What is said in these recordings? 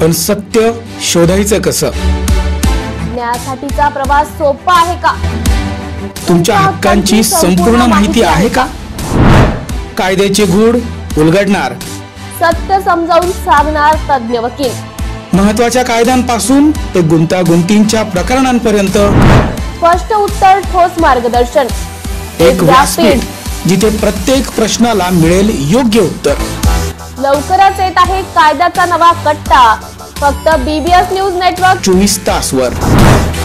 पण सत्य शोधायचं कसं? न्यायासाठीचा प्रवास सोपा आहे का? तुमच्या हक्कांची संपूर्ण माहिती आहे का? कायद्याचे गूढ उलगडणार, सत्य समजावून सांगणार तज्ञ वकील, महत्त्वाच्या कायद्यांपासून ते गुंतागुंतींच्या प्रकरणांपर्यंत स्पष्ट उत्तर, ठोस मार्गदर्शन, एक व्यासपीठ जिथे प्रत्येक प्रश्नाला मिळेल योग्य उत्तर. लवकरच येत आहे कायद्याचा नवा कट्टा, फक्त BBS न्यूज नेटवर्क 24 तासवर,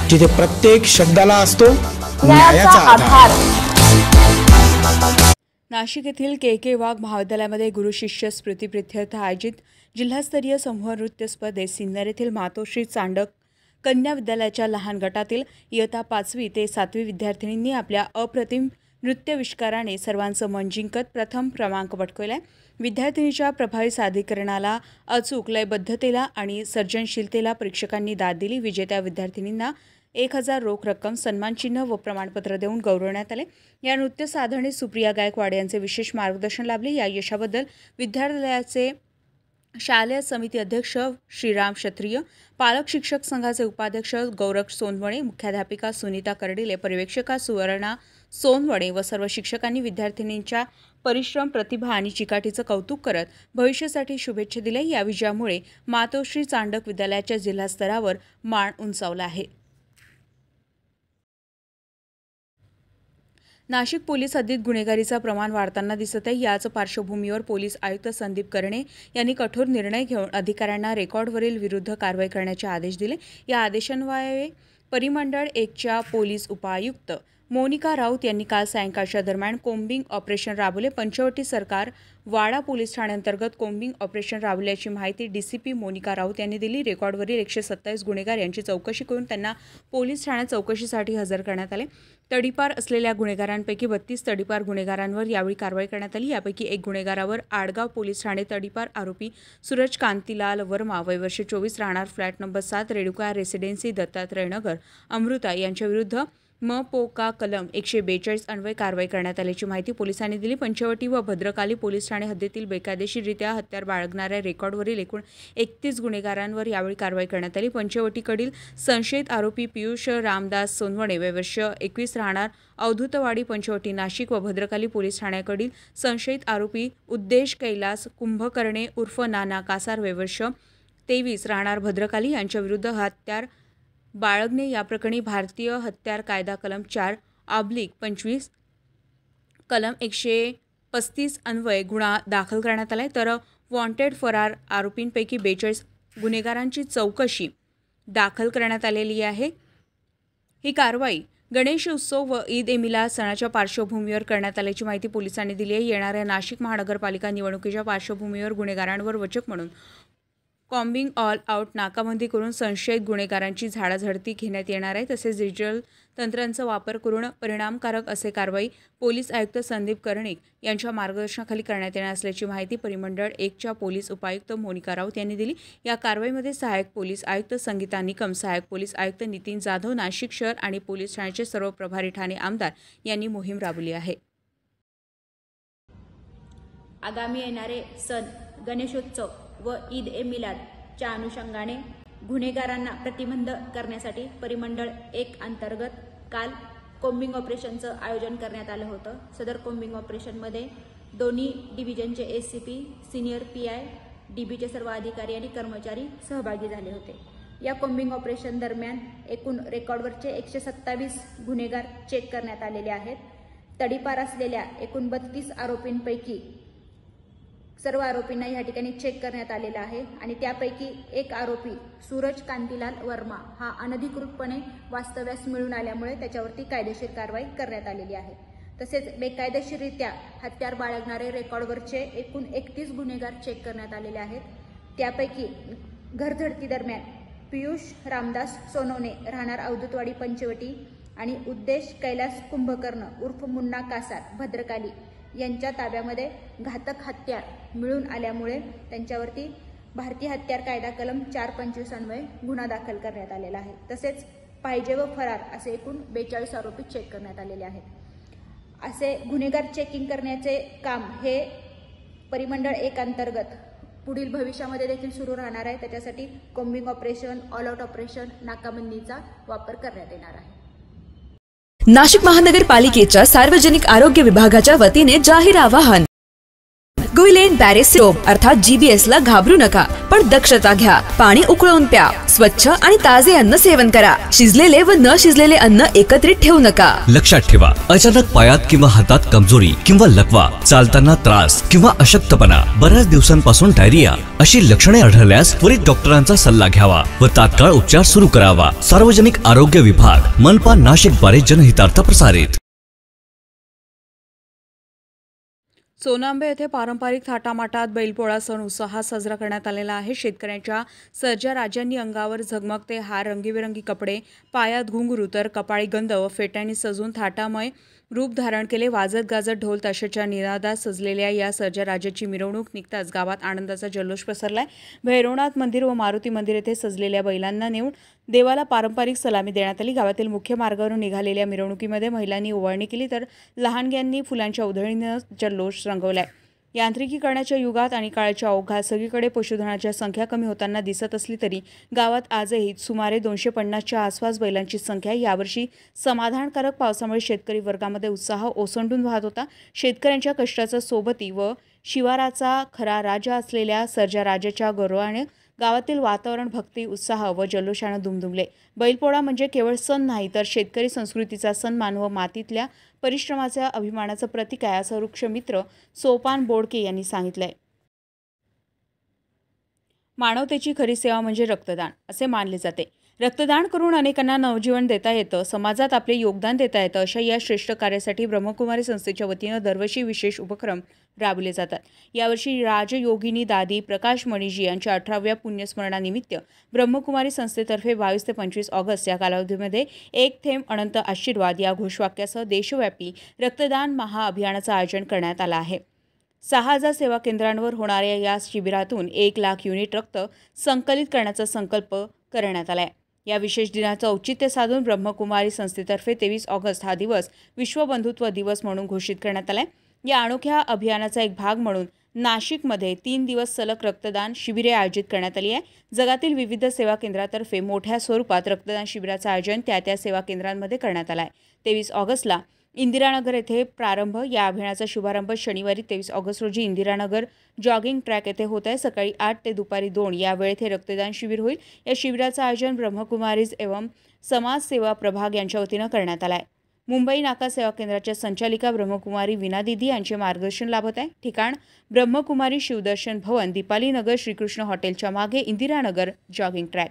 जिथे प्रत्येक शब्दाला असतो न्यायाचा आधार. नाशिक येथील KK वाघ महाविद्यालयामध्ये गुरु शिष्य स्मृती प्रित्यर्थ आयोजित जिल्हास्तरीय समूह नृत्य स्पर्धेत सिन्नर येथील मातोश्री चांडक कन्या विद्यालयाच्या लहान गटातील इयत्ता 5वी ते 7वी विद्यार्थिनींनी आपल्या अप्रतिम नृत्यविष्काराने सर्वांचं मन जिंकत प्रथम क्रमांक पटकावलाय. विद्यार्थिनीच्या प्रभावी सादरीकरणाला, अचूक लयबद्धतेला आणि सर्जनशीलतेला प्रेक्षकांनी दाद दिली. विजेत्या विद्यार्थिनींना 1000 रोख रक्कम, सन्मानचिन्ह व प्रमाणपत्र देऊन गौरवण्यात आले. या नृत्य साधनेत सुप्रिया गायकवाड यांचे विशेष मार्गदर्शन लाभले. या यशाबद्दल विद्यालयाचे शालेय समिती अध्यक्ष श्रीराम क्षत्रिय, पालक शिक्षक संघाचे उपाध्यक्ष गौरव सोनवणे, मुख्याध्यापिका सुनीता कर्डिले, पर्यवेक्षिका सुवर्णा सोनवणे व सर्व शिक्षकांनी विद्यार्थिनींच्या परिश्रम, प्रतिभा आणि चिकाटीचं कौतुक करत भविष्यासाठी शुभेच्छा दिल्या. या विजयामुळे मातोश्री चांडक विद्यालयाच्या जिल्हा स्तरावर मान उंचावला आहे. नाशिक पोलीस हद्दीत गुन्हेगारीचं प्रमाण वाढताना दिसत आहे. याच पार्श्वभूमीवर पोलीस आयुक्त संदीप कर्णे यांनी कठोर निर्णय घेऊन अधिकाऱ्यांना रेकॉर्डवरील विरुद्ध कारवाई करण्याचे आदेश दिले. या आदेशान्वये परिमंडळ 1च्या पोलीस उपायुक्त मोनिका राऊत यांनी काल सायंकाळच्या दरम्यान कोम्बिंग ऑपरेशन राबवले. पंचवटी सरकार वाडा पोलीस ठाण्याअंतर्गत कोम्बिंग ऑपरेशन राबवल्याची माहिती DCP मोनिका राऊत यांनी दिली. रेकॉर्डवरील 127 गुन्हेगार यांची चौकशी करून त्यांना पोलीस ठाण्यात चौकशीसाठी हजर करण्यात आले. तडीपार असलेल्या गुन्हेगारांपैकी 32 तडीपार गुन्हेगारांवर यावेळी कारवाई करण्यात आली. यापैकी एक गुन्हेगारावर आडगाव पोलीस ठाणे तडीपार आरोपी सूरज कांतीलाल वर्मा वय वर्ष 24 राहणार flat number 7 Renuka residency Dattatray Nagar Amruta यांच्याविरुद्ध पोका कलम 142 अन्वये कारवाई करण्यात आल्याची माहिती पोलिसांनी दिली. पंचवटी व भद्रकाली पोलीस ठाणे हद्दीतील बेकायदेशीररित्या हत्यार बाळगणाऱ्या रेकॉर्डवरील एकूण 31 गुन्हेगारांवर यावेळी कारवाई करण्यात आली. पंचवटीकडील संशयित आरोपी पियुष रामदास सोनवणे वय वर्ष 21 राहणार अवधूतवाडी पंचवटी नाशिक व भद्रकाली पोलीस ठाण्याकडील संशयित आरोपी उद्देश कैलास कुंभकर्णे उर्फ नाना कासार वय वर्ष 23 राहणार भद्रकाली यांच्याविरुद्ध हत्यार बाळगणे या प्रकरणी भारतीय हत्यार कायदा कलम 4/25 कलम 135 अन्वये गुन्हा दाखल करण्यात आला. तर वॉन्टेड फरार आरोपींपैकी 42 गुन्हेगारांची चौकशी दाखल करण्यात आलेली आहे. ही कारवाई गणेश उत्सव व ईद ए मिलाद सणाच्या पार्श्वभूमीवर करण्यात आल्याची माहिती पोलिसांनी दिली आहे. येणाऱ्या नाशिक महानगरपालिका निवडणुकीच्या पार्श्वभूमीवर गुन्हेगारांवर वचक म्हणून कॉम्बिंग ऑल आउट नाकाबंदी करून संशयित गुन्हेगारांची झाडाझडती घेण्यात येणार आहे. तसेच डिजिटल तंत्रांचा वापर करून परिणामकारक असे कारवाई पोलीस आयुक्त संदीप कर्णिक यांच्या मार्गदर्शनाखाली करण्यात येणार असल्याची माहिती परिमंडळ 1च्या पोलीस उपायुक्त मोनिका राऊत यांनी दिली. या कारवाईमध्ये सहाय्यक पोलीस आयुक्त संगीता निकम, सहाय्यक पोलीस आयुक्त नितीन जाधव, नाशिक शहर आणि पोलीस ठाण्याचे सर्व प्रभारी ठाणे आमदार यांनी मोहीम राबवली आहे. आगामी येणारे सण गणेशोत्सव व ईद ए मिलादच्या अनुषंगाने गुन्हेगारांना प्रतिबंध करण्यासाठी परिमंडळ 1 अंतर्गत काल कोम्बिंग ऑपरेशनचं आयोजन करण्यात आलं होतं. सदर कोम्बिंग ऑपरेशनमध्ये दोन्ही डिव्हिजनचे SCP, सिनियर PI, DBचे सर्व अधिकारी आणि कर्मचारी सहभागी झाले होते. या कोम्बिंग ऑपरेशन दरम्यान एकूण रेकॉर्डवरचे 127 गुन्हेगार चेक करण्यात आलेले आहेत. तडीपार असलेल्या एकूण 32 आरोपींपैकी सर्व आरोपींना या ठिकाणी चेक करण्यात आलेला आहे आणि त्यापैकी एक आरोपी सूरज कांतीलाल वर्मा हा अनधिकृतपणे वास्तव्यास मिळून आल्यामुळे त्याच्यावरती कायदेशीर कारवाई करण्यात आलेली आहे. तसेच बेकायदेशीररित्या हत्यार बाळगणारे रेकॉर्डवरचे एकूण 31 गुन्हेगार चेक करण्यात आलेले आहेत. त्यापैकी घरझडती दरम्यान पियुष रामदास सोनवणे राहणार अवधूतवाडी पंचवटी आणि उद्देश कैलास कुंभकर्ण उर्फ मुन्ना कासार भद्रकाली यांच्या ताब्यामध्ये घातक हत्यार मिळून आल्यामुळे त्यांच्यावरती भारतीय हत्यार कायदा कलम 4/25 अन्वये गुन्हा दाखल करण्यात आलेला आहे. तसेच पाहिजे व फरार असे एकूण 42 आरोपी चेक करण्यात आलेले आहेत. असे गुन्हेगार चेकिंग करण्याचे काम हे परिमंडळ 1 अंतर्गत पुढील भविष्यामध्ये देखील सुरू राहणार आहे. त्याच्यासाठी combing operation, all out operation, नाकाबंदीचा वापर करण्यात येणार आहे. नाशिक महानगरपालिकेच्या सार्वजनिक आरोग्य विभागाच्या वतीने जाहीर आवाहन. गुइलेन बॅरे सिरोप अर्थात GBS ला घाबरू नका, पण दक्षता घ्या. पाणी उकळून प्या. स्वच्छ आणि ताजे अन्न सेवन करा. शिजलेले व न शिजलेले अन्न एकत्रित ठेवू नका. लक्षात ठेवा, अचानक पायात किंवा हातात कमजोरी किंवा लकवा, चालताना त्रास किंवा अशक्तपणा, बऱ्याच दिवसांपासून डायरिया अशी लक्षणे आढळल्यास त्वरित डॉक्टरांचा सल्ला घ्यावा व तात्काळ उपचार सुरू करावा. सार्वजनिक आरोग्य विभाग, मनपा नाशिक द्वारे जनहितार्थ प्रसारित. सोनांबे येथे पारंपरिक थाटामाटात बैलपोळा सण उत्साहात साजरा करण्यात आलेला आहे. शेतकऱ्यांच्या सर्जा राजांनी अंगावर झगमगते हार, रंगीबेरंगी कपडे, पायात घुंगरू तर कपाळी गंध व फेट्यांनी सजून थाटामय रूप धारण केले. वाजत गाजत ढोल ताशाच्या निनादात सजलेल्या या सर्जा राजाची मिरवणूक निघताच गावात आनंदाचा जल्लोष पसरलाय. भैरवनाथ मंदिर व मारुती मंदिर येथे सजलेल्या बैलांना नेऊन देवाला पारंपरिक सलामी देण्यात आली. गावातील मुख्य मार्गावरून निघालेल्या मिरवणुकीमध्ये महिलांनी ओवाळणी केली तर लहानग्यांनी फुलांच्या उधळीनं जल्लोष रंगवलाय. यांत्रिकीकरणाच्या युगात आणि काळाच्या ओघात सगळीकडे पशुधनाच्या संख्या कमी होताना दिसत असली तरी गावात आजही सुमारे 250च्या आसपास बैलांची संख्या. यावर्षी समाधानकारक पावसामुळे शेतकरी वर्गामध्ये उत्साह ओसंडून वाहत होता. शेतकऱ्यांच्या कष्टाचा सोबती व शिवाराचा खरा राजा असलेल्या सर्जा राजाच्या गौरवाने गावातील वातावरण भक्ती, उत्साह व जल्लोषाने दुमदुमले. बैलपोळा म्हणजे केवळ सण नाही तर शेतकरी संस्कृतीचा सन्मान व मातीतल्या परिश्रमाच्या अभिमानाचं प्रतीक आहे, असं वृक्षमित्र सोपान बोडके यांनी सांगितलंय. मानवतेची खरी सेवा म्हणजे रक्तदान असे मानले जाते. रक्तदान करून अनेकांना नवजीवन देता येतं, समाजात आपले योगदान देता येतं. अशा या श्रेष्ठ कार्यासाठी ब्रह्मकुमारी संस्थेच्या वतीनं दरवर्षी विशेष उपक्रम राबवले जातात. यावर्षी राजयोगिनी दादी प्रकाश मणिजी यांच्या 18व्या पुण्यस्मरणानिमित्त ब्रह्मकुमारी संस्थेतर्फे 22 ते 25 ऑगस्ट या कालावधीमध्ये एक थेंब अनंत आशीर्वाद या घोषवाक्यासह देशव्यापी रक्तदान महाअभियानाचं आयोजन करण्यात आलं आहे. 6000 सेवा केंद्रांवर होणाऱ्या या शिबिरातून 1 लाख युनिट रक्त संकलित करण्याचा संकल्प करण्यात आला आहे. या विशेष दिनाचं औचित्य साधून ब्रह्मकुमारी संस्थेतर्फे 23 ऑगस्ट हा दिवस विश्व बंधुत्व दिवस म्हणून घोषित करण्यात आला आहे. या अनोख्या अभियानाचा एक भाग म्हणून नाशिकमध्ये 3 दिवस सलग रक्तदान शिबिरे आयोजित करण्यात आली आहे. जगातील विविध सेवा केंद्रातर्फे मोठ्या स्वरूपात रक्तदान शिबिराचं आयोजन त्या सेवा केंद्रांमध्ये करण्यात आलं आहे. 23 ऑगस्टला इंदिरानगर येथे प्रारंभ. या अभियानाचा शुभारंभ शनिवारी 23 ऑगस्ट रोजी इंदिरानगर जॉगिंग ट्रॅक येथे होत आहे. सकाळी 8 ते दुपारी 2 या वेळेत हे रक्तदान शिबिर होईल. या शिबिराचं आयोजन ब्रह्मकुमारीज एवं समाज सेवा प्रभाग यांच्या वतीनं करण्यात आलं आहे. मुंबई नाका सेवा केंद्राच्या संचालिका ब्रह्मकुमारी वीणा दिदी यांचे मार्गदर्शन लाभत आहे. ठिकाण ब्रह्मकुमारी शिवदर्शन भवन, दीपाली नगर, श्रीकृष्ण हॉटेलच्या मागे, इंदिरानगर जॉगिंग ट्रॅक.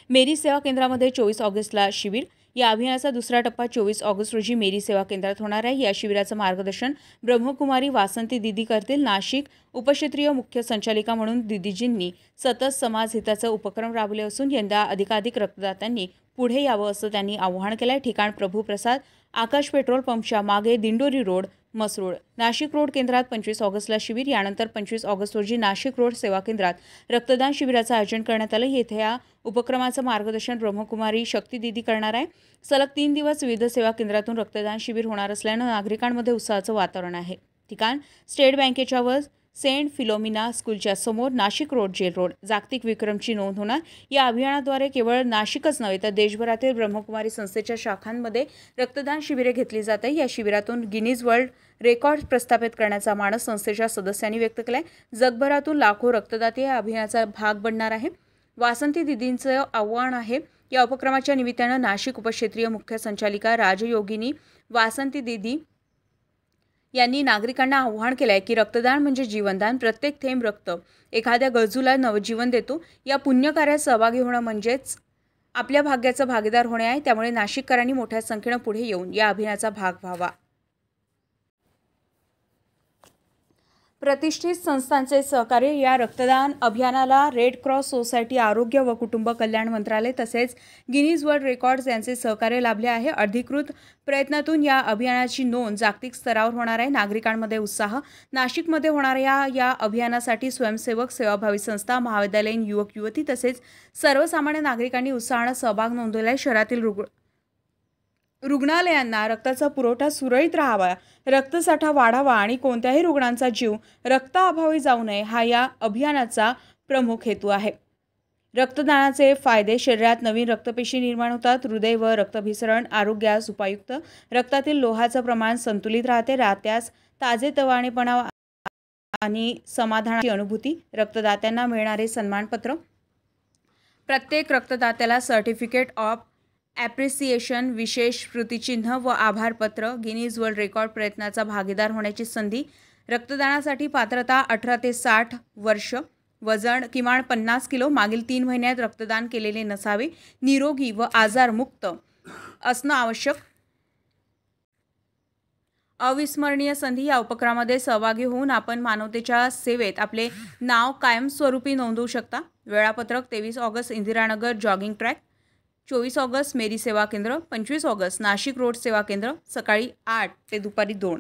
मेरी सेवा केंद्रामध्ये 24 ऑगस्टला शिबिर. या अभियानाचा दुसरा टप्पा 24 ऑगस्ट रोजी मेरी सेवा केंद्रात होणार आहे. या शिबिराचं मार्गदर्शन ब्रह्मकुमारी वासंती दिदी करतील. नाशिक उपक्षेत्रीय मुख्य संचालिका म्हणून दिदीजींनी सतत समाज हिताचे उपक्रम राबवले असून यंदा अधिकाधिक रक्तदात्यांनी पुढे यावं असं त्यांनी आवाहन केलं आहे. ठिकाण प्रभू प्रसाद, आकाश पेट्रोल पंपच्या मागे, दिंडोरी रोड, मसरूळ. नाशिक रोड केंद्रात 25 ऑगस्टला शिबिर. यानंतर 25 ऑगस्ट रोजी नाशिक रोड सेवा केंद्रात रक्तदान शिबिराचं आयोजन करण्यात आलं. येथे या उपक्रमाचं मार्गदर्शन ब्रह्मकुमारी शक्ती दिदी करणार आहे. सलग 3 दिवस विविध सेवा केंद्रातून रक्तदान शिबिर होणार असल्यानं नागरिकांमध्ये उत्साहाचं वातावरण आहे. ठिकाण स्टेट बँकेच्या वर, सेंट फिलोमिना स्कूलच्या समोर, नाशिक रोड, जेल रोड. जागतिक विक्रमची नोंद होणार. या अभियानाद्वारे केवळ नाशिकच नव्हे तर देशभरातील ब्रह्मकुमारी संस्थेच्या शाखांमध्ये रक्तदान शिबिरे घेतली जात आहे. या शिबिरातून गिनीज वर्ल्ड रेकॉर्ड प्रस्थापित करण्याचा मानस संस्थेच्या सदस्यांनी व्यक्त केलाय. जगभरातून लाखो रक्तदाते या अभियानाचा भाग बनणार आहे. वासंती दिदींचं आव्हान आहे. या उपक्रमाच्या निमित्तानं नाशिक उपक्षेत्रीय मुख्य संचालिका राजयोगिनी वासंती दिदी यांनी नागरिकांना आवाहन केलं आहे की रक्तदान म्हणजे जीवनदान. प्रत्येक थेंब रक्त एखाद्या गरजूला नवजीवन देतो. या पुण्यकार्यात सहभागी होणं म्हणजेच आपल्या भाग्याचा भागीदार होणे आहे. त्यामुळे नाशिककरांनी मोठ्या संख्येनं पुढे येऊन या अभियानाचा भाग व्हावा. प्रतिष्ठित संस्थांचे सहकार्य. या रक्तदान अभियानाला रेड क्रॉस सोसायटी, आरोग्य व कुटुंब कल्याण मंत्रालय तसेच गिनीज वर्ल्ड रेकॉर्ड्स यांचे सहकार्य लाभले आहे. अधिकृत प्रयत्नातून या अभियानाची नोंद जागतिक स्तरावर होणार आहे. नागरिकांमध्ये उत्साह. नाशिकमध्ये होणाऱ्या या अभियानासाठी स्वयंसेवक, सेवाभावी संस्था, महाविद्यालयीन युवक युवती तसेच सर्वसामान्य नागरिकांनी उत्साहाने सहभाग नोंदवला आहे. शहरातील रुग्णालयांना रक्ताचा पुरवठा सुरळीत राहावा, रक्तसाठा वाढावा आणि कोणत्याही रुग्णांचा जीव रक्ताअभावी जाऊ नये हा या अभियानाचा प्रमुख हेतू आहे. रक्तदानाचे फायदे: शरीरात नवीन रक्तपेशी निर्माण होतात, हृदय व रक्ताभिसरण आरोग्यास उपयुक्त, रक्तातील लोहाचं प्रमाण संतुलित राहते, राहत्यास ताजेतवानेपणा आणि समाधानाची अनुभूती. रक्तदात्यांना मिळणारे सन्मानपत्र: प्रत्येक रक्तदात्याला सर्टिफिकेट ऑफ ॲप्रिसिएशन, विशेष स्मृतिचिन्ह व आभारपत्र. गिनीज वर्ल्ड रेकॉर्ड प्रयत्नाचा भागीदार होण्याची संधी. रक्तदानासाठी पात्रता: 18 ते 60 वर्ष, वजन किमान 50 किलो, मागील 3 महिन्यात रक्तदान केलेले नसावे, निरोगी व आजारमुक्त असणं आवश्यक. अविस्मरणीय संधी: या उपक्रमामध्ये सहभागी होऊन आपण मानवतेच्या सेवेत आपले नाव कायमस्वरूपी नोंदवू शकता. वेळापत्रक: 23 August Indiranagar jogging track, 24 August मेरी सेवा केंद्र, 25 ऑगस्ट नाशिक रोड सेवा केंद्र, सकाळी 8 ते दुपारी 2.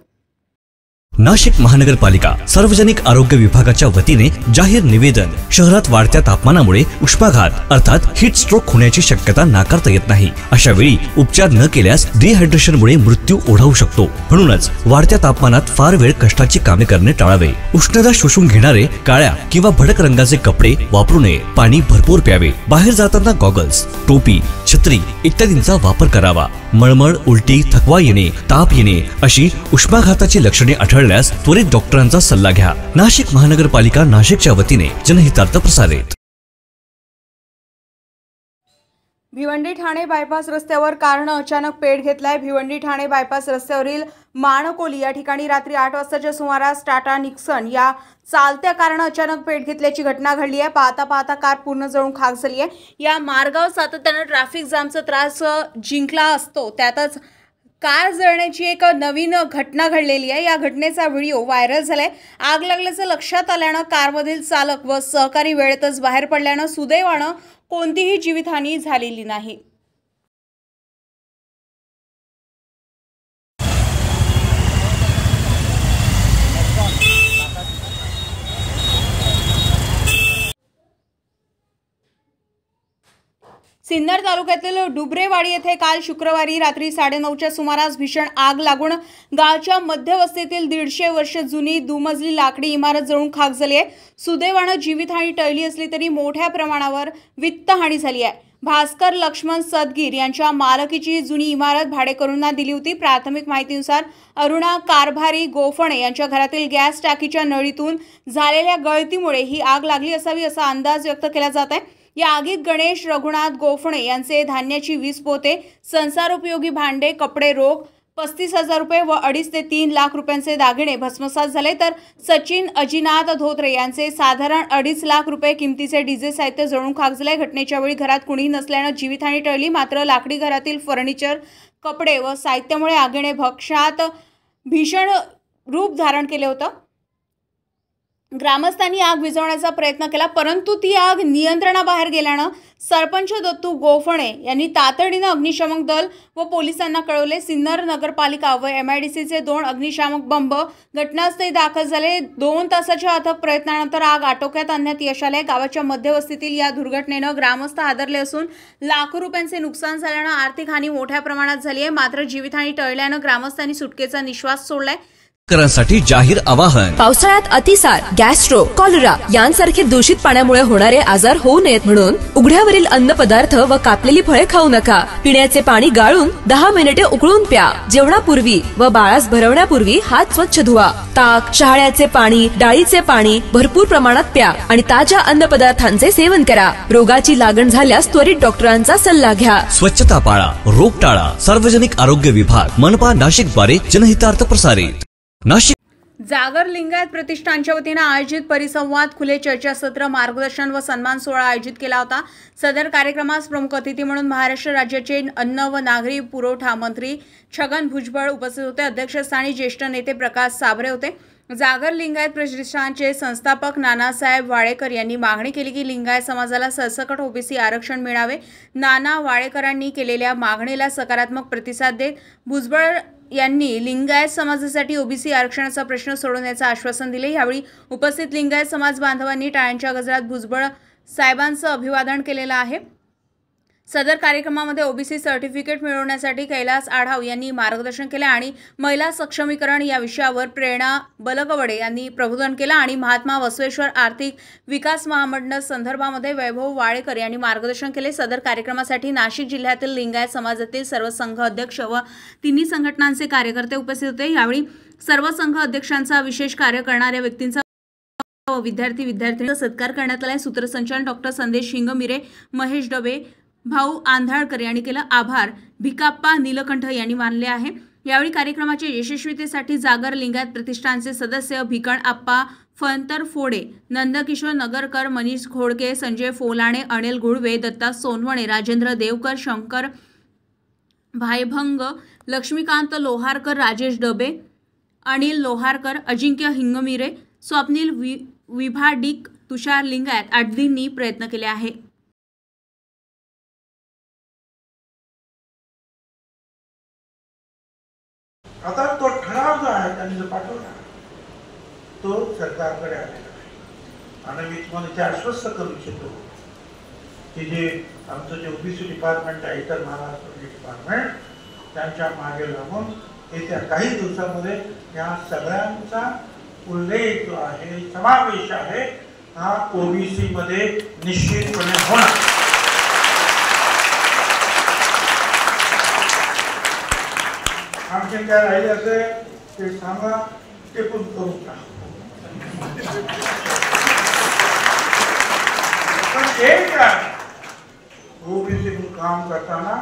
नाशिक महानगरपालिका सार्वजनिक आरोग्य विभागाच्या वतीने जाहीर निवेदन. शहरात वाढत्या तापमानामुळे उष्माघात अर्थात हीट स्ट्रोक होण्याची शक्यता नाकारता येत नाही. अशा वेळी उपचार न केल्यास डिहायड्रेशनमुळे मृत्यू ओढावू शकतो. म्हणूनच वाढत्या तापमानात फार वेळ कष्टाची कामे करणे टाळावे. उष्णता शोषून घेणारे काळ्या किंवा भडक रंगाचे कपडे वापरू नये. पाणी भरपूर प्यावे. बाहेर जाताना गॉगल्स, टोपी, छत्री इत्यादींचा वापर करावा. मळमळ, उलटी, थकवा येणे, ताप येणे अशी उष्माघाताची लक्षणे आढळल्यास त्वरित डॉक्टरांचा सल्ला घ्या. नाशिक महानगरपालिका नाशिकच्या वतीने जनहितार्थ प्रसारित. भिवंडी ठाणे बायपास रस्त्यावर कारनं अचानक पेट घेतलाय. भिवंडी ठाणे बायपास रस्त्यावरील माणकोली या ठिकाणी रात्री 8 वाजताच्या सुमारास टाटा निक्सन या चालत्या कारनं अचानक पेट घेतल्याची घटना घडली आहे. पाहता पाहता कार पूर्ण जळून खाक झाली आहे. या मार्गावर सातत्यानं ट्रॅफिक जामचा त्रास जिंकला असतो, त्यातच कार जळण्याची एक नवीन घटना घडलेली आहे. या घटनेचा व्हिडिओ व्हायरल झालाय. आग लागल्याचं लक्षात आल्यानं कारमधील चालक व सहकारी वेळेतच बाहेर पडल्यानं सुदैवानं कोणतीही जीवितहानी झालेली नाही. सिन्नर तालुक्यातील डुबरेवाडी येथे काल शुक्रवारी रात्री 9:30च्या सुमारास भीषण आग लागून गावच्या मध्यवस्तीतील 150 वर्ष जुनी दुमजली लाकडी इमारत जळून खाक झाली आहे. सुदैवानं जीवितहानी टळली असली तरी मोठ्या प्रमाणावर वित्तहानी झाली आहे. भास्कर लक्ष्मण सदगीर यांच्या मालकीची जुनी इमारत भाडेकरूंना दिली होती. प्राथमिक माहितीनुसार अरुणा कारभारी गोफणे यांच्या घरातील गॅस टाकीच्या नळीतून झालेल्या गळतीमुळे ही आग लागली असावी असा अंदाज व्यक्त केला जात आहे. या आगीत गणेश रघुनाथ गोफणे यांचे धान्याची 20 पोते, संसारोपयोगी भांडे, कपडे रोख 35,000 रुपये व 2.5 ते 3 लाख रुपयांचे दागिने भस्मसात झाले. तर सचिन अजिनाथ धोत्रे यांचे साधारण 2.5 लाख रुपये किमतीचे डीजे साहित्य जळून खाक झाले. घटनेच्या वेळी घरात कुणीही नसल्यानं जीवितहानी टळली. मात्र लाकडी घरातील फर्निचर, कपडे व साहित्यामुळे आगीने भक्ष्यात भीषण रूप धारण केले होतं. ग्रामस्थांनी आग विझवण्याचा प्रयत्न केला, परंतु ती आग नियंत्रणाबाहेर गेल्यानं सरपंच दत्तू गोफणे यांनी तातडीनं अग्निशमन दल व पोलिसांना कळवले. सिन्नर नगरपालिका व MIDCचे 2 अग्निशामक बंब घटनास्थळी दाखल झाले. 2 तासाच्या अथक प्रयत्नानंतर आग आटोक्यात आणण्यात यश आले. गावाच्या मध्यवस्तीतील या दुर्घटनेनं ग्रामस्थ हादरले असून लाखो रुपयांचे नुकसान झाल्यानं आर्थिक हानी मोठ्या प्रमाणात झाली आहे. मात्र जीवितहानी टळल्यानं ग्रामस्थांनी सुटकेचा निश्वास सोडलाय. साठी जाहीर आवाहन. पावसाळ्यात अतिसार, गॅस्ट्रो, कॉलरा यांसारखे दूषित पाण्यामुळे होणारे आजार होऊ नयेत म्हणून उघड्यावरील अन्न पदार्थ व कापलेली फळे खाऊ नका. पिण्याचे पाणी गाळून 10 मिनिटे उकळून प्या. जेवणापूर्वी व बाळास भरवण्यापूर्वी हात स्वच्छ धुवा. ताक, शहाळ्याचे पाणी, डाळीचे पाणी भरपूर प्रमाणात प्या आणि ताज्या अन्न पदार्थांचे सेवन करा. रोगाची लागण झाल्यास त्वरित डॉक्टरांचा सल्ला घ्या. स्वच्छता पाळा, रोग टाळा. सार्वजनिक आरोग्य विभाग, मनपा नाशिक द्वारे जनहितार्थ प्रसारित. नाशिक जागर लिंगायत प्रतिष्ठानच्या वतीने आयोजित परिसंवाद, खुले चर्चासत्र, मार्गदर्शन व सन्मान सोहळा आयोजित केला होता. सदर कार्यक्रमास प्रमुख अतिथी म्हणून महाराष्ट्र राज्याचे अन्न व नागरी पुरवठा मंत्री छगन भुजबळ उपस्थित होते. अध्यक्षस्थानी ज्येष्ठ नेते प्रकाश साबरे होते. जागर लिंगायत प्रतिष्ठानचे संस्थापक नानासाहेब वाळेकर यांनी मागणी केली की लिंगायत समाजाला सरसकट OBC आरक्षण मिळावे. नाना वाळेकरांनी केलेल्या मागणीला सकारात्मक प्रतिसाद देत भुजबळ यांनी लिंगायत समाजासाठी OBC आरक्षणाचा प्रश्न सोडवण्याचं आश्वासन दिले. यावेळी उपस्थित लिंगायत समाज बांधवांनी टाळ्यांच्या गजरात भुजबळ साहेबांचं अभिवादन केलेलं आहे. सदर कार्यक्रमामध्ये ओबीसी सर्टिफिकेट मिळवण्यासाठी कैलास आढाव यांनी मार्गदर्शन केले आणि महिला सक्षमीकरण या विषयावर प्रेरणा बलगवडे यांनी प्रबोधन केलं आणि महात्मा बसवेश्वर आर्थिक विकास महामंडळ संदर्भामध्ये वैभव वाळेकर यांनी मार्गदर्शन केले। सदर कार्यक्रमासाठी नाशिक जिल्ह्यातील लिंगायत समाजातील सर्व संघ अध्यक्ष व तिन्ही संघटनांचे कार्यकर्ते उपस्थित होते। यावेळी सर्व संघ अध्यक्षांचा विशेष कार्य करणाऱ्या व्यक्तींचा विद्यार्थ्यांचा सत्कार करण्यात आला। सूत्रसंचालन डॉक्टर संदेश हिंगमिरे, महेश डबे, भाऊ आंधाळकर यांनी केलं। आभार भिकाप्पा नीलकंठ यांनी मानले आहे। यावेळी कार्यक्रमाच्या यशस्वीतेसाठी जागर लिंगायत प्रतिष्ठानचे सदस्य भिकण आप्पा फंतरफोडे, नंदकिशोर नगरकर, मनीष घोडके, संजय फोलाणे, अनिल गुळवे, दत्ता सोनवणे, राजेंद्र देवकर, शंकर भाईभंग, लक्ष्मीकांत लोहारकर, राजेश डबे, अनिल लोहारकर, अजिंक्य हिंगमिरे, स्वप्नील विभाडिक, तुषार लिंगायत आदींनी प्रयत्न केले आहे। आता तो ठराव जो आहे त्यांनी जो पाठवला तो सरकारकडे आलेला आहे आणि मी तुम्हाला ते आश्वस्त करू इच्छितो की जे आमचं जे ओबीसी डिपार्टमेंट आहे, इतर महाराष्ट्र डिपार्टमेंट, त्यांच्या मागे लागून येत्या काही दिवसांमध्ये या सगळ्यांचा उल्लेख जो आहे, समावेश आहे, हा ओबीसी मध्ये निश्चितपणे होणार। आमचे काय राहिले असेल ते सांगा, ते पण करू का। पण एक ओबीसी काम करताना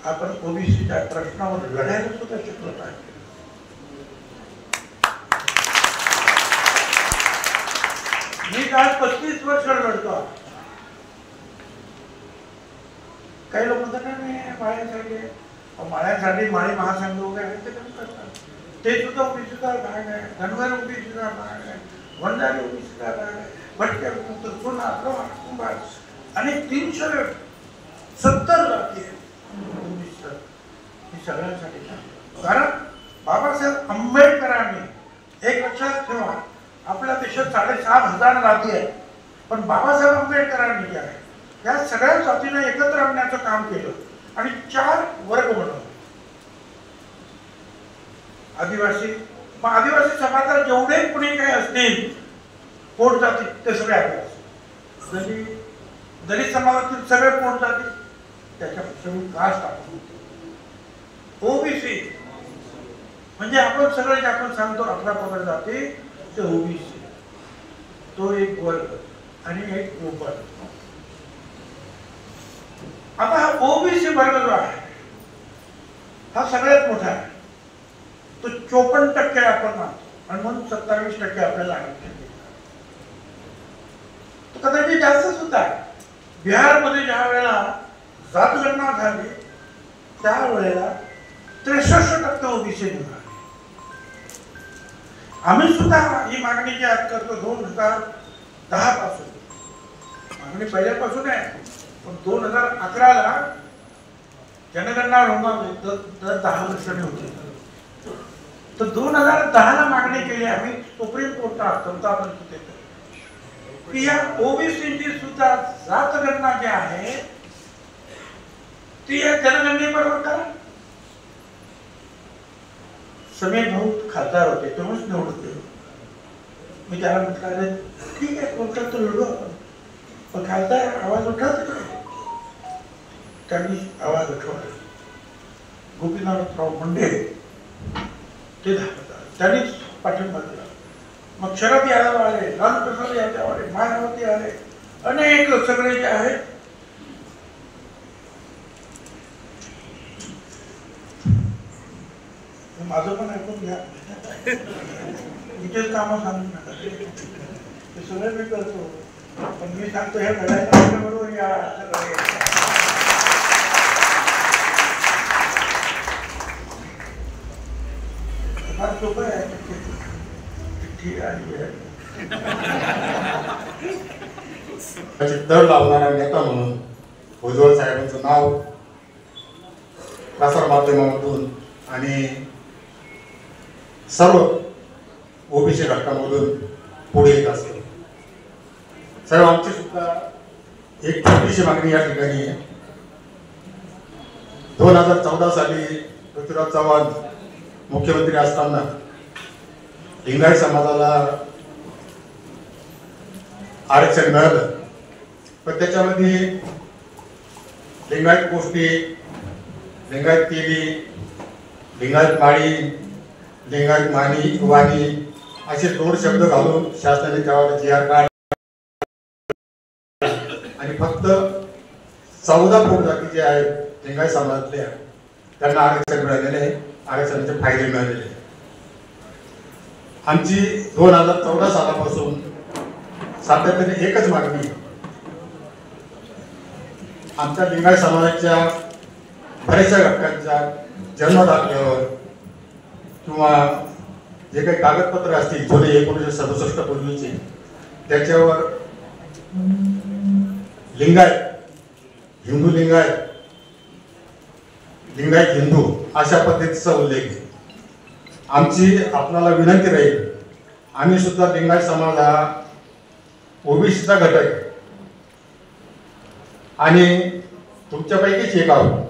आपण ओबीसीच्या प्रश्नावर लढायला सुद्धा शिकलो पाहिजे। मी आज 35 वर्ष लढतो। काही लोक म्हणतात नाही माळ्यासाठी, माळ्यासाठी माळी महासंघ वगैरे ते काम करतात, ते सुद्धा ओबीसीचा भाग आहे, धनगर ओबीसीचा भाग आहे, वंजारी ओबीसीचा भाग आहे, भटक्या सोनार कुंभार आणि 370 जाती ही सगळ्यांसाठी। कारण बाबासाहेब आंबेडकरांनी एक लक्षात ठेवा, आपल्या देशात 7,500 जाती आहेत, पण बाबासाहेब आंबेडकरांनी जे आहे या सगळ्या जातींना एकत्र आणण्याचं काम केलं आणि 4 वर्ग बनवले। आदिवासी समाजात जेवढे कुणी काही असतील पोट जाती ते सगळे आदिवासी, दलित समाजातील सगळे पोट जाती, त्याच्यापेक्षा कास्ट आपण ओबीसी म्हणजे आपण सगळे जे आपण सांगतो 18 पगड जाती ते ओबीसी, तो एक वर्ग आणि एक उपवर्ग। आता हा ओबीसी वर्ग जो आहे हा सगळ्यात मोठा आहे, तो 54% आपण मानतो आणि म्हणून 27% आपल्याला आहे। तो कदाचित जास्त सुद्धा आहे। बिहारमध्ये ज्या वेळेला जातगणना झाली त्यावेळेला 63% ओबीसी निघाले। आम्ही सुद्धा ही मागणी जी आज करतो 2010 पासून, मागणी पहिल्यापासून आहे, पण 2011ला जनगणना दर 10 वर्षांनी होती, तर 2010ला मागणी केली आम्ही सुप्रीम कोर्टात समता परिषदेत की या ओबीसीची सुद्धा जातगणना जी आहे ती या जनगणनेबरोबर करा। समीर भाऊ खासदार होते तेव्हाच निवडून गेलो, मी त्याला म्हटलं ठीक आहे कोर्टात तर लढू आपण, पण खासदार आवाज उठवत त्यांनी आवाज उठवला। गोपीनाथराव मुंडे ते त्यांनीच पाठिंबा दिला, मग शरद यादव आले, लालप्रसाद यादव आले, मायावती आले, अनेक सगळे जे आहेत माझं पण ऐकून घ्या, इथेच कामं सांगून नका, ते सगळे मी करतो, पण मी सांगतो हे घडायला बरोबर या सगळे फार सोपं आहे। चिठ्ठी आली आहे, दर लावणारा नेता म्हणून भुजबळ साहेबांचं नाव प्रसार माध्यमामधून आणि सर्व ओबीसी घटकामधून पुढे येत असेल। साहेब आमची सुद्धा एक छोटीशी मागणी या ठिकाणी आहे 2014 साली पृथ्वीराज चव्हाण मुख्यमंत्री असताना लिंगायत समाजाला आरक्षण मिळालं, पण त्याच्यामध्ये लिंगायत गोष्टी, लिंगायत केली, लिंगायत माळी, लिंगायत मानी वाणी असे 2 शब्द घालून शासनाने त्यावेळेला जी आर काढला आणि फक्त 14 पोटजाती जे आहेत लिंगायत समाजातल्या त्यांना आरक्षण मिळालेले आहे, आरक्षणाचे फायदे मिळालेले आहेत. आमची 2014 सालापासून सातत्याने एकच मागणी, आमच्या लिंगायत समाजाच्या बऱ्याचशा घटकांच्या जन्म दाखल्यावर किंवा जे काही कागदपत्र असतील जुने 1967 पूर्वीचे त्याच्यावर लिंगायत, हिंदू लिंगायत, लिंगायत हिंदू अशा पद्धतीचा उल्लेख आहे. आमची आपल्याला विनंती राहील, आम्ही सुद्धा लिंगायत समाज हा ओबीसीचा घटक आहे आणि तुमच्यापैकीच एक आहोत.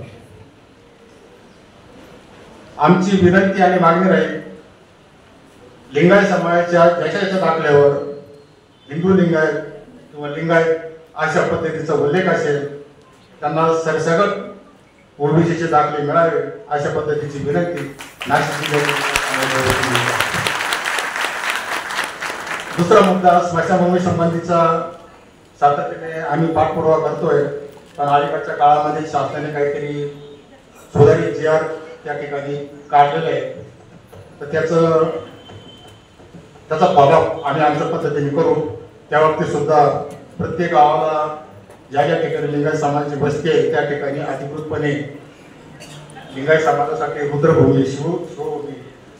आमची विनंती आणि मागणी राहील, लिंगायत समाजाच्या ज्याच्या दाखल्यावर हिंदू लिंगायत किंवा लिंगायत अशा पद्धतीचा उल्लेख असेल त्यांना सरसकट ओबीसीचे दाखले मिळावे अशा पद्धतीची विनंती नाशिक जिल्ह्यात. दुसरा मुद्दा स्मशानभूमी संबंधीचा सातत्याने आम्ही पाठपुरावा करतोय, पण अलीकडच्या काळामध्ये शासनाने काहीतरी सुधारित जी आर त्या ठिकाणी काढलेलं आहे, तर त्याचा फॉलोअप आम्ही आमच्या पद्धतीने करू. त्या बाबतीत सुद्धा प्रत्येक गावाला ज्या ठिकाणी लिंगायत समाजाची वस्ती आहे त्या ठिकाणी अधिकृतपणे लिंगायत समाजासाठी रुद्रभूमी, शिवभूमी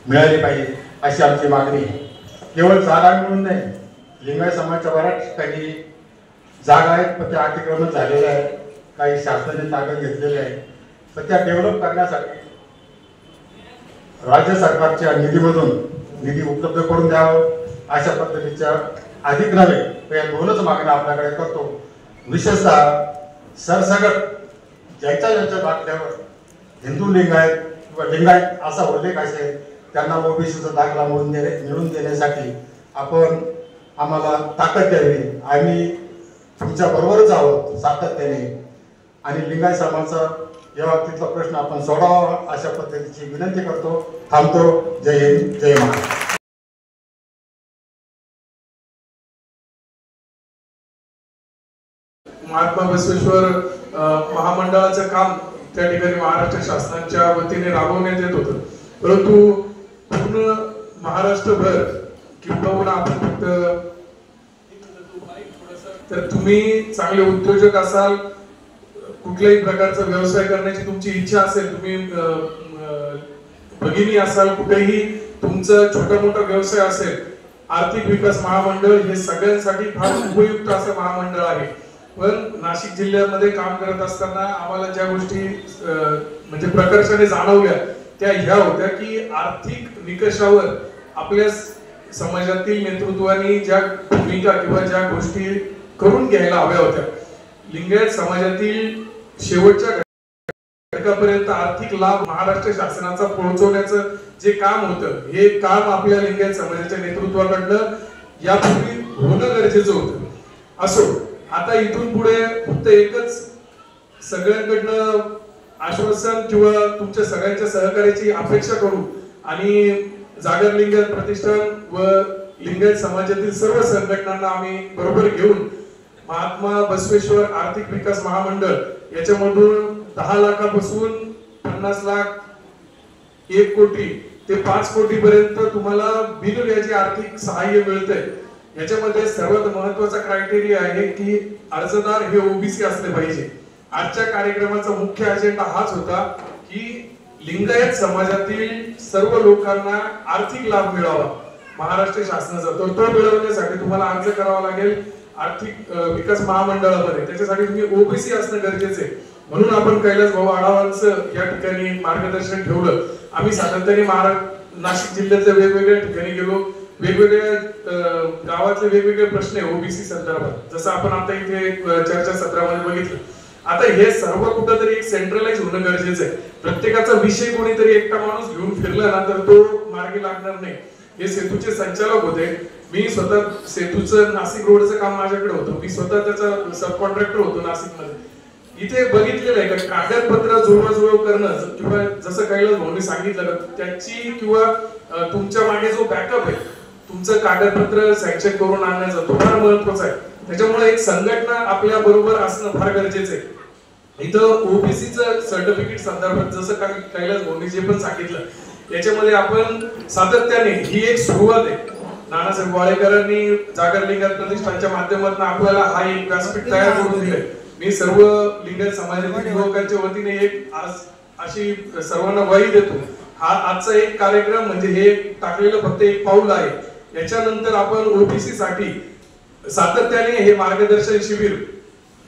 मिळाली पाहिजे अशी आमची मागणी. केवळ जागा मिळून नाही, लिंगायत समाजाच्या बऱ्याच ठिकाणी जागा आहेत पण त्या अतिक्रमण झालेल्या आहेत, काही शासनाने ताब्यात घेतलेल्या आहेत, तर त्या डेव्हलप करण्यासाठी राज्य सरकारच्या निधीमधून निधी उपलब्ध करून द्यावं अशा पद्धतीच्या अधिक नव्हे तर या 2च मागण्या आपल्याकडे करतो. विशेषतः सरसकट ज्यांच्या दाखल्यावर हिंदू लिंगायत किंवा लिंगायत असा उल्लेख असेल त्यांना ओबीसीचा दाखला मिळवून देण्यासाठी आपण आम्हाला ताकद द्यावी. आम्ही तुमच्या बरोबरच आहोत सातत्याने आणि लिंगायत समाजाचा या बाबतीतला प्रश्न आपण सोडवावा अशा पद्धतीची विनंती करतो. थांबतो. जय हिंद, जय महाराष्ट्र. महात्मा बसवेश्वर महामंडळाचं काम त्या ठिकाणी महाराष्ट्र शासनाच्या वतीने राबवण्यात येत होतं, परंतु पूर्ण महाराष्ट्रभर किंबहुना आपण फक्त तर तुम्ही चांगले उद्योजक असाल, कुठल्याही प्रकारचा व्यवसाय करण्याची तुमची इच्छा असेल, तुम्ही भगिनी असाल, कुठेही तुमचा छोटा मोठा व्यवसाय असेल, आर्थिक विकास महामंडळ हे सगळ्यांसाठी फार उपयुक्त असं महामंडळ आहे. पण नाशिक जिल्ह्यामध्ये काम करत असताना आम्हाला ज्या गोष्टी म्हणजे प्रकर्षाने जाणवल्या त्या ह्या होत्या की आर्थिक निकषावर आपल्या समाजातील नेतृत्वाने ज्या भूमिका किंवा ज्या गोष्टी करून घ्यायला हव्या होत्या, लिंगायत समाजातील शेवटच्या घटकापर्यंत आर्थिक लाभ महाराष्ट्र शासनाचा पोहोचवण्याचं जे काम होतं हे काम आपल्या लिंगायत समाजाच्या नेतृत्वाकडनं यापूर्वी होणं गरजेचं होतं. असो, आता इथून पुढे फक्त एकच सगळ्यांकडनं आश्वासन किंवा तुमच्या सगळ्यांच्या सहकार्याची अपेक्षा करू आणि जागर लिंगायत प्रतिष्ठान व लिंगायत समाजातील सर्व संघटनांना आम्ही बरोबर घेऊन महात्मा बसवेश्वर आर्थिक विकास महामंडळ याच्यामधून 10 लाखापासून 50 लाख, 1 कोटी ते 5 कोटी पर्यंत तुम्हाला बिनव्याजी आर्थिक सहाय्य मिळतंय. याच्यामध्ये सर्वात महत्वाचा क्रायटेरिया आहे की अर्जदार हे ओबीसी असले पाहिजे. आजच्या कार्यक्रमाचा मुख्य अजेंडा हाच होता की लिंगायत समाजातील सर्व लोकांना आर्थिक लाभ मिळावा महाराष्ट्र शासनाचा. तो मिळवण्यासाठी तुम्हाला अर्ज करावा लागेल आर्थिक विकास महामंडळामध्ये. त्याच्यासाठी तुम्ही ओबीसी असणं गरजेचं आहे. म्हणून आपण कैलास भाऊ आढावांचं या ठिकाणी मार्गदर्शन ठेवलं. आम्ही सातत्याने नाशिक जिल्ह्यातल्या वेगवेगळ्या ठिकाणी गेलो, वेगवेगळ्या गावातले वेगवेगळे प्रश्न आहे ओबीसी संदर्भात, जसं आपण आता इथे चर्चा सत्रामध्ये बघितलं. आता हे सर्व कुठंतरी एक सेंट्रलाइज होणं गरजेचं आहे. प्रत्येकाचा विषय कोणीतरी एकटा माणूस घेऊन फिरला ना तर तो मार्गी लागणार नाही. हे सेतूचे संचालक होते. मी स्वतः सेतूचं नाशिक रोडचं काम माझ्याकडे होतं. मी स्वतः त्याचा सब कॉन्ट्रॅक्टर होतो नाशिकमध्ये. इथे बघितलेलं आहे का कागदपत्र जुळवाजुळव करणं किंवा जसं कैलास भाऊंनी सांगितलं त्याची किंवा तुमच्या मागे जो बॅकअप आहे तुमचं कागदपत्र सँक्शन करून आणण्याचा तो फार महत्वाचा आहे. त्याच्यामुळे एक संघटना आपल्या बरोबर असणं फार गरजेचं आहे. इथं ओबीसीचं सर्टिफिकेट संदर्भात जसं कैलास भाऊंनी जे पण सांगितलं याच्यामध्ये आपण सातत्याने ही एक सुरुवात आहे. नानासाहेब वाळेकरांनी जागर लिंगायत प्रतिष्ठानच्या माध्यमातून आपल्याला हा एक व्यासपीठ तयार करून दिलंय. मी सर्व लिंगायत समाजातील युवकांच्या वतीने एक आज अशी सर्वांना ग्वाही देतो. हा आजचा एक कार्यक्रम म्हणजे हे टाकलेलं फक्त एक पाऊल आहे. याच्यानंतर आपण ओबीसी साठी सातत्याने हे मार्गदर्शन शिबिर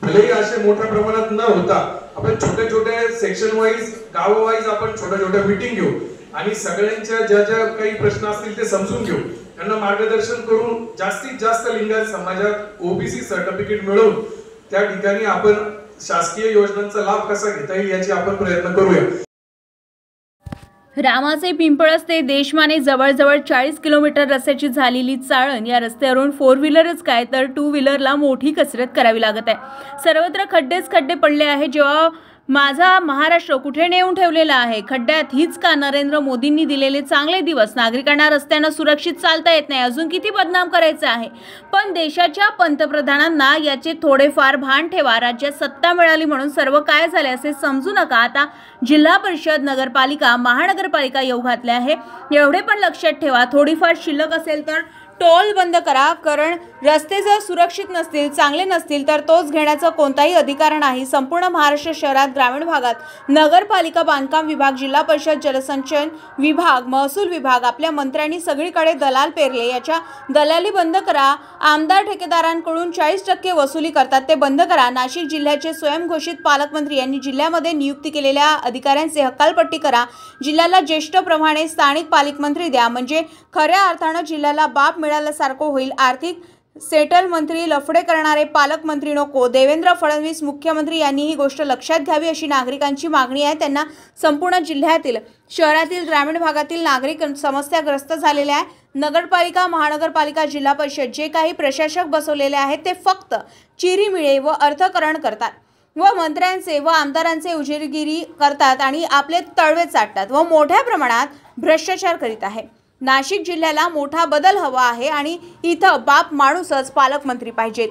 भलेही असे मोठ्या प्रमाणात न होता आपण छोटे छोटे सेक्शन वाईज गाव वाईज आपण छोट्या छोट्या मीटिंग घेऊ आणि सगळ्यांच्या ज्या ज्या काही प्रश्न असतील ते समजून घेऊ. त्यांना मार्गदर्शन करून जास्तीत जास्त लिंगायत समाजात ओबीसी सर्टिफिकेट मिळवून त्या ठिकाणी आपण शासकीय योजनांचा लाभ कसा घेता येईल याची आपण प्रयत्न करूया. रामाचे पिंपळस ते देशमाने जवळजवळ 40 किलोमीटर रस्त्याची झालेली चाळण. या रस्त्यावरून 4 व्हीलरच काय तर 2 व्हीलरला मोठी कसरत करावी लागत आहे. सर्वत्र खड्डेच खड्डे पडले आहे. जेव्हा माझा महाराष्ट्र कुठे नेऊन ठेवलेला आहे. खड्ड्यात हीच का नरेंद्र मोदींनी दिलेले चांगले दिवस. नागरिकांना रस्त्यानं सुरक्षित चालता येत नाही. अजून किती बदनाम करायचं आहे. पण देशाच्या पंतप्रधानांना याचे थोडेफार भान ठेवा. राज्यात सत्ता मिळाली म्हणून सर्व काय झाले असे समजू नका. आता जिल्हा परिषद नगरपालिका महानगरपालिका येऊ घातले आहे. एवढे पण लक्षात ठेवा थोडीफार शिल्लक असेल तर टोल बंद करा. कारण रस्ते जर सुरक्षित नसतील चांगले नसतील तर तोच घेण्याचा कोणताही अधिकार नाही. संपूर्ण महाराष्ट्र शहरात ग्रामीण भागात नगरपालिका बांधकाम विभाग जिल्हा परिषद जलसंचयन विभाग महसूल विभाग आपल्या मंत्र्यांनी सगळीकडे दलाल पेरले. याच्या दलाली बंद करा. आमदार ठेकेदारांकडून 40% वसुली करतात ते बंद करा. नाशिक जिल्ह्याचे स्वयंघोषित पालकमंत्री यांनी जिल्ह्यामध्ये नियुक्ती केलेल्या अधिकाऱ्यांचे हकालपट्टी करा. जिल्ह्याला ज्येष्ठप्रमाणे स्थानिक पालकमंत्री द्या. म्हणजे खऱ्या अर्थानं जिल्ह्याला बाप मिळाल्यासारखं होईल. आर्थिक सेटल मंत्री लफडे करणारे पालकमंत्री नको. देवेंद्र फडणवीस मुख्यमंत्री यांनी ही गोष्ट लक्षात घ्यावी अशी नागरिकांची मागणी आहे. त्यांना संपूर्ण जिल्ह्यातील शहरातील ग्रामीण भागातील नागरिक समस्याग्रस्त झालेले आहे. नगरपालिका महानगरपालिका जिल्हा परिषद जे काही प्रशासक बसवलेले आहेत ते फक्त चिरीमिळे व अर्थकरण करतात व मंत्र्यांचे व आमदारांचे उजेरगिरी करतात आणि आपले तळवे चाटतात व मोठ्या प्रमाणात भ्रष्टाचार करीत आहे. नाशिक जिल्ह्याला मोठा बदल हवा आहे आणि इथं बाप माणूसच पालकमंत्री पाहिजेत.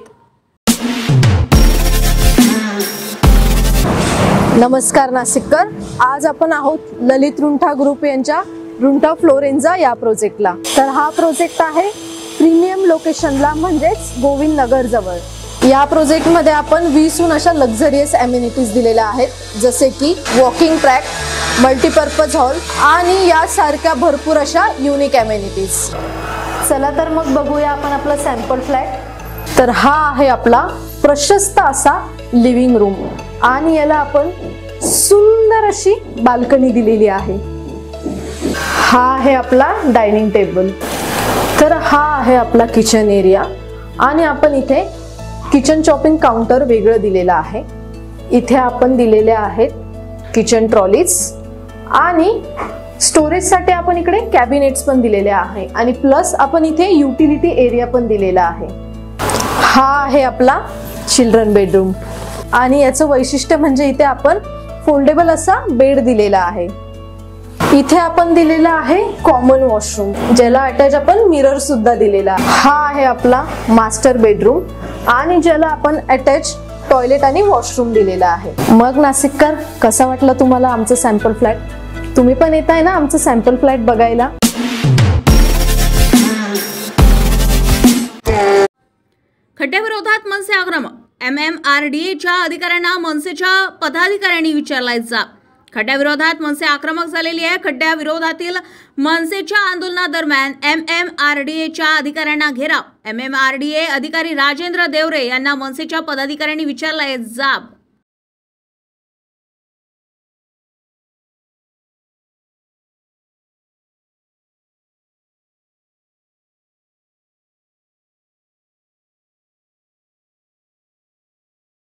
नमस्कार नाशिककर. आज आपण आहोत ललित रुंठा ग्रुप यांच्या रुंठा फ्लोरेन्झा या प्रोजेक्टला. तर हा प्रोजेक्ट आहे प्रीमियम लोकेशनला म्हणजेच गोविंद नगर जवळ. या प्रोजेक्टमध्ये आपण 20हून अशा लक्झरियस ॲम्युनिटीज दिलेल्या आहेत जसे की वॉकिंग ट्रॅक, मल्टीपर्पज हॉल आणि यासारख्या भरपूर अशा युनिक ॲम्युनिटीज. चला तर मग बघूया आपण आपला सॅम्पल फ्लॅट. तर हा आहे आपला प्रशस्त असा लिव्हिंग रूम आणि याला आपण सुंदर अशी बाल्कनी दिलेली आहे. हा आहे आपला डायनिंग टेबल. तर हा आहे आपला किचन एरिया आणि आपण इथे किचन चॉपिंग काउंटर वेगळं दिलेलं आहे. इथे आपण दिलेले आहेत किचन ट्रॉलीज आणि स्टोरेजसाठी आपण इकडे कॅबिनेट्स पण दिलेले आहे आणि प्लस आपण इथे युटिलिटी एरिया पण दिलेला आहे. हा आहे आपला चिल्ड्रन बेडरूम आणि याचं वैशिष्ट्य म्हणजे इथे आपण फोल्डेबल असा बेड दिलेला आहे. इथे आपण दिलेला आहे कॉमन वॉशरूम ज्याला अटॅच आपण मिरर सुद्धा दिलेला. हा आहे आपला मास्टर बेडरूम आणि ज्याला आपण अटॅच टॉयलेट आणि वॉशरूम दिलेला आहे. मग नाशिककर कसं वाटलं तुम्हाला आमचं सॅम्पल फ्लॅट? तुम्ही पण येत आहे ना आमचं सॅम्पल फ्लॅट बघायला? खड्ड्याविरोधात मनसे आक्रमक. MMRDAच्या अधिकाऱ्यांना मनसेच्या पदाधिकाऱ्यांनी विचारलाय जाब. खड्ड्याविरोधात मनसे आक्रमक झालेली आहे. खड्ड्याविरोधातील मनसेच्या आंदोलनादरम्यान MMRDAच्या अधिकाऱ्यांना घेराव. MMRDA अधिकारी राजेंद्र देवरे यांना मनसेच्या पदाधिकाऱ्यांनी विचारलाय जाब.